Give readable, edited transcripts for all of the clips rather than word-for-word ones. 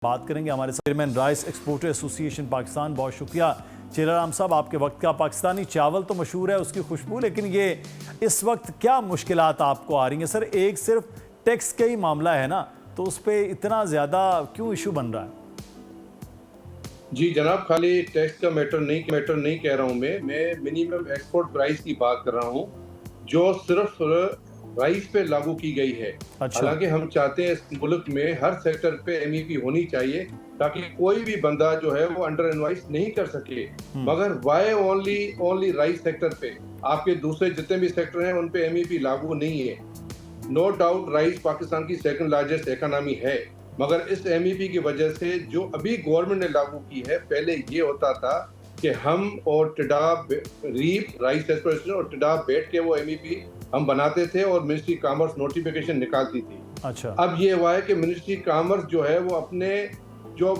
बात करेंगे हमारे chairman rice exporter association Pakistan. बहुत शुक्रिया चेलाराम साहब आपके वक्त का। पाकिस्तानी चावल तो मशहूर है उसकी खुशबू, लेकिन ये इस वक्त क्या मुश्किलात आपको आ रही हैं? सर, एक सिर्फ टैक्स का ही मामला है ना, तो उस पर इतना ज़्यादा क्यों इशू बन रहा है? जी जनाब, खाली टैक्स का मैटर नहीं कह रहा हूँ मैं मिनिमम एक्सपोर्ट प्राइस की बात कर रहा हूँ जो सिर्फ राइस पे लागू की गई है। अच्छा। हालांकि हम चाहते हैं इस मुल्क में हर सेक्टर पे एमईपी होनी चाहिए ताकि कोई भी बंदा जो है वो अंडर इनवाइस नहीं कर सके। मगर वाई ओनली राइस सेक्टर पे? आपके दूसरे जितने भी सेक्टर हैं उन पे एमईपी लागू नहीं है। नो डाउट राइस पाकिस्तान की सेकंड लार्जेस्ट इकोनॉमी है, मगर इस एमईपी की वजह से जो अभी गवर्नमेंट ने लागू की है, पहले ये होता था कि हम और टिडाब रीप राइस एसोसिएशन और टिडाब बैठ के वो एमईपी हम बनाते थे और मिनिस्ट्री कॉमर्स नोटिफिकेशन निकालती थी। अच्छा। अब ये हुआ है कि मिनिस्ट्री कॉमर्स जो है वो अपने जो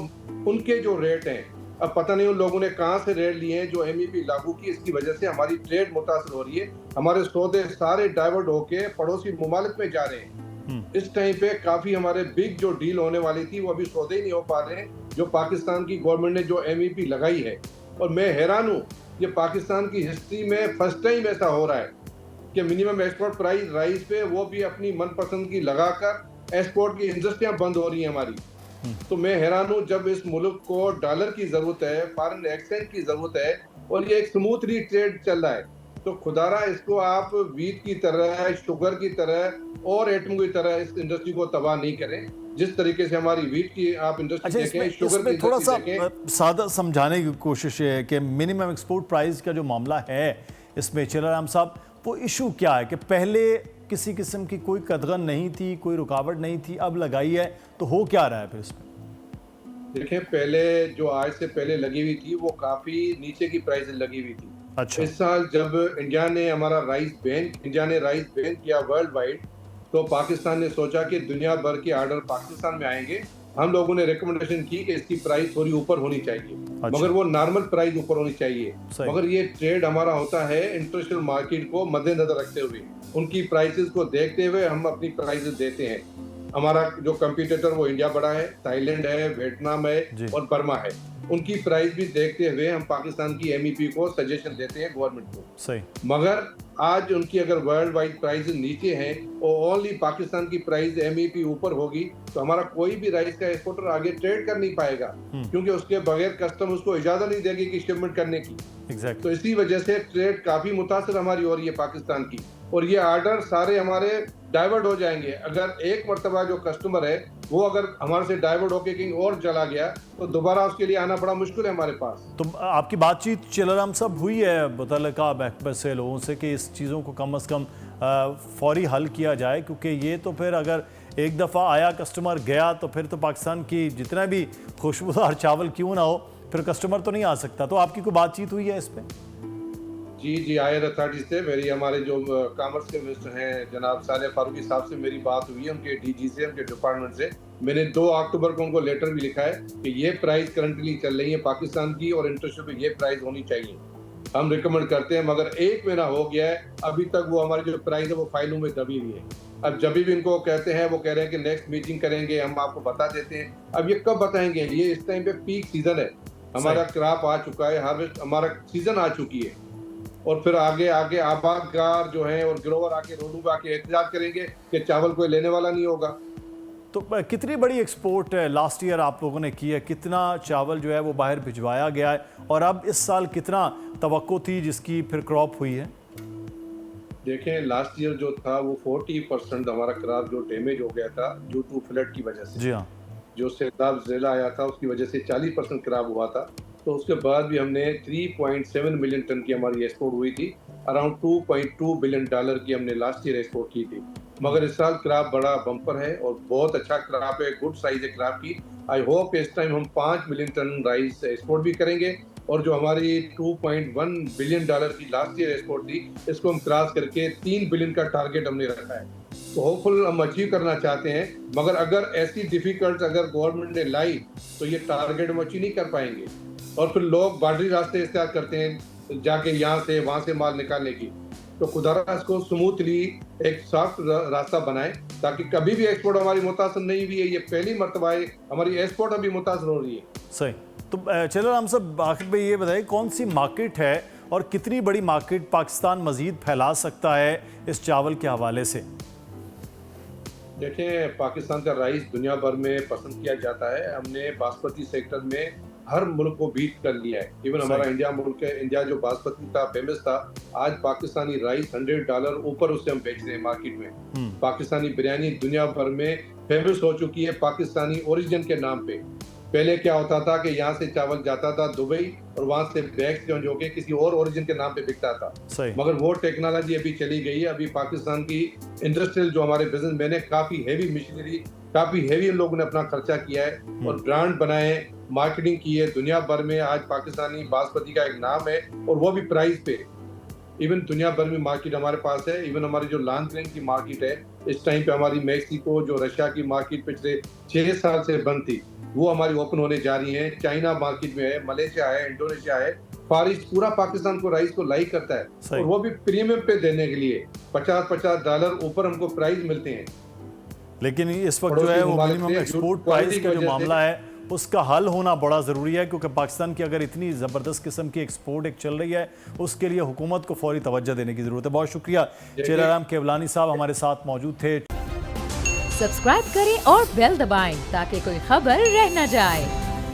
उनके जो रेट हैं, अब पता नहीं उन लोगों ने कहां से रेट लिए हैं जो एमईपी लागू की। इसकी वजह से हमारी ट्रेड मुतासर हो रही है, हमारे सौदे सारे डाइवर्ट होके पड़ोसी मुमालिक में जा रहे हैं। इस टाइम पे काफी हमारे बिग जो डील होने वाली थी वो अभी सौदे ही नहीं हो पा रहे हैं जो पाकिस्तान की गवर्नमेंट ने जो एमईपी लगाई है। और मैं हैरान हूँ, ये पाकिस्तान की हिस्ट्री में फर्स्ट टाइम ऐसा हो रहा है कि मिनिमम एक्सपोर्ट प्राइस राइस पे वो भी अपनी मनपसंद की लगाकर एक्सपोर्ट की इंडस्ट्रियां बंद हो रही हैं हमारी। तो मैं हैरान हूँ, जब इस मुल्क को डॉलर की जरूरत है, फॉरेन एक्सचेंज की जरूरत है और ये एक स्मूथली ट्रेड चल रहा है, तो खुदारा इसको आप वीट की तरह, शुगर की तरह और एटम की तरह इस इंडस्ट्री को तबाह नहीं करें। जिस तरीके से हमारी वीट की आप इंडस्ट्री देखें, शुगर की थोड़ा सा देखें। सादा समझाने की कोशिश है कि मिनिमम एक्सपोर्ट प्राइस का जो मामला है इसमें चेलाराम साहब, वो इशू क्या है कि पहले किसी किस्म की कोई कदगन नहीं थी, कोई रुकावट नहीं थी, अब लगाई है, तो हो क्या रहा है फिर इसमें? देखें, पहले जो आज से पहले लगी हुई थी वो काफी नीचे की प्राइस लगी हुई थी। अच्छा। इस साल जब इंडिया ने राइस बैन किया वर्ल्ड वाइड, तो पाकिस्तान ने सोचा कि दुनिया भर के ऑर्डर पाकिस्तान में आएंगे। हम लोगों ने रिकमेंडेशन की कि इसकी प्राइस थोड़ी ऊपर होनी चाहिए। अच्छा। मगर वो नॉर्मल प्राइस ऊपर होनी चाहिए। मगर ये ट्रेड हमारा होता है इंटरनेशनल मार्केट को मद्देनजर रखते हुए, उनकी प्राइसेस को देखते हुए हम अपनी प्राइसेस देते हैं। हमारा जो कंपटीटर वो इंडिया बड़ा है, थाईलैंड है, वियतनाम है और बर्मा है। उनकी प्राइस भी देखते हुए हम पाकिस्तान की एमईपी को सजेशन देते हैं गवर्नमेंट को। सही। मगर आज उनकी अगर वर्ल्ड वाइड प्राइस नीचे हैं और ओनली पाकिस्तान की प्राइस एमईपी ऊपर होगी, तो हमारा कोई भी राइस का एक्सपोर्टर आगे ट्रेड कर नहीं पाएगा, क्योंकि उसके बगैर कस्टम उसको इजाजत नहीं देगी कि शिपमेंट करने की। तो इसी वजह से ट्रेड काफी मुतासर हमारी हो रही है पाकिस्तान की, और ये ऑर्डर सारे हमारे डाइवर्ट हो जाएंगे। अगर एक मरतबा जो कस्टमर है वो अगर हमारे से डाइवर्ट होकर कहीं और चला गया तो दोबारा उसके लिए आना बड़ा मुश्किल है हमारे पास। तो आपकी बातचीत चेलाराम साहब हुई है मुतल्लिका महकमे से लोगों से कि इस चीज़ों को कम अज़ कम फौरी हल किया जाए? क्योंकि ये तो फिर अगर एक दफ़ा आया कस्टमर गया तो फिर तो पाकिस्तान की जितना भी खुशबूदार चावल क्यों ना हो, फिर कस्टमर तो नहीं आ सकता। तो आपकी कोई बातचीत हुई है इस पर? जी आयर अथॉरिटी से मेरी, हमारे जो कॉमर्स के मिनिस्टर हैं जनाब साले फारूकी साहब से मेरी बात हुई है, उनके डीजी से, उनके डिपार्टमेंट से। मैंने 2 अक्टूबर को उनको लेटर भी लिखा है कि ये प्राइस करंटली चल रही है पाकिस्तान की और इंटरनेशनल पे ये प्राइस होनी चाहिए। हम रिकमेंड करते हैं, मगर 1 महीना हो गया है, अभी तक वो हमारी जो प्राइस है वो फाइलों में दबी हुई है। अब जब भी इनको कहते हैं वो कह रहे हैं कि नेक्स्ट मीटिंग करेंगे, हम आपको बता देते हैं। अब ये कब बताएंगे? ये इस टाइम पे पीक सीजन है, हमारा क्रॉप आ चुका है, हार्वेस्ट हमारा सीजन आ चुकी है, और फिर आगे आबादकार जो है और ग्रोवर आके रोडों पे आके एहतजाज करेंगे कि चावल कोई लेने वाला नहीं होगा। तो कितनी बड़ी एक्सपोर्ट लास्ट ईयर आप लोगों ने की है? कितना चावल जो है वो बाहर भिजवाया गया है? और अब इस साल कितना तवक्को थी जिसकी फिर क्रॉप हुई है? देखें, लास्ट ईयर जो था वो 40% हमारा क्रॉप जो डैमेज हो गया था ड्यू टू फ्लड की वजह से। जी हाँ। जो सैलाब ज़िला आया था उसकी वजह से 40% क्रॉप हुआ था। तो उसके बाद भी हमने 3.7 मिलियन टन की हमारी एक्सपोर्ट हुई थी। अराउंड $2.2 बिलियन की हमने लास्ट ईयर एक्सपोर्ट की थी। मगर इस साल क्रॉप बड़ा बम्पर है और बहुत अच्छा क्रॉप है, गुड साइज है क्रॉप की। आई होप इस टाइम हम 5 मिलियन टन राइस एक्सपोर्ट भी करेंगे, और जो हमारी $2.1 बिलियन की लास्ट ईयर एक्सपोर्ट थी, इसको हम क्रॉस करके 3 बिलियन का टारगेट हमने रखा है। तो होपफुल हम अचीव करना चाहते हैं, मगर अगर ऐसी डिफिकल्ट अगर गवर्नमेंट ने लाई तो ये टारगेट हम अचीव नहीं कर पाएंगे। और फिर लोग बार्डरी रास्ते इख्तियार करते हैं जाके यहाँ से वहाँ से माल निकालने की। तो खुदारा इसको स्मूथली एक सॉफ्ट रास्ता बनाएं ताकि कभी भी एक्सपोर्ट हमारी मुतासर नहीं हुई है। ये पहली मरतबा है हमारी एक्सपोर्ट अभी मुतासर हो रही है। सही। तो चेलाराम साहब, आखिर में ये बताइए कौन सी मार्केट है और कितनी बड़ी मार्केट पाकिस्तान मजीद फैला सकता है इस चावल के हवाले से? देखें, पाकिस्तान का राइस दुनिया भर में पसंद किया जाता है। हमने बासमती सेक्टर में हर मुल्क को बीट कर लिया है। इवन हमारा इंडिया मुल्क है, इंडिया जो बासमती था, फेमस था, आज पाकिस्तानी राइस $100 ऊपर उससे हम बेच रहे हैं मार्केट में। पाकिस्तानी बिरयानी दुनिया भर में फेमस हो चुकी है पाकिस्तानी ओरिजिन के नाम पे। पहले क्या होता था कि यहाँ से चावल जाता था दुबई और वहां से बैग चेंज होके किसी और ओरिजिन के नाम पे बिकता था। मगर वो टेक्नोलॉजी अभी चली गई है। अभी पाकिस्तान की इंडस्ट्रियल जो हमारे बिजनेसमैन है, काफी हेवी मशीनरी, काफी हेवी लोगों ने अपना खर्चा किया है और ब्रांड बनाए, मार्केटिंग की है। दुनिया भर में आज पाकिस्तानी बासमती का एक नाम है और वो भी प्राइस पे। इवन दुनिया भर में मार्केट हमारे पास है। इवन हमारी जो लॉन्ग ग्रेन की मार्केट है, इस टाइम पे हमारी मैक्सिको जो रशिया की मार्केट पिछले 6 साल से बंद थी, वो हमारी ओपन होने जा रही है। चाइना मार्केट में है, मलेशिया है, इंडोनेशिया है। फार ईस्ट पूरा पाकिस्तान को राइस को लाइक करता है और वो भी प्रीमियम पे देने के लिए $50 ऊपर हमको प्राइस मिलते हैं। लेकिन इस वक्त जो है वो मिनिमम एक्सपोर्ट प्राइस का जो मामला है उसका हल होना बड़ा ज़रूरी है, क्योंकि पाकिस्तान की अगर इतनी ज़बरदस्त किस्म की एक्सपोर्ट एक चल रही है, उसके लिए हुकूमत को फौरी तवज्जो देने की ज़रूरत है। बहुत शुक्रिया चेलाराम केवलानी साहब हमारे साथ मौजूद थे। सब्सक्राइब करें और बेल दबाएं ताकि कोई खबर रह न जाए।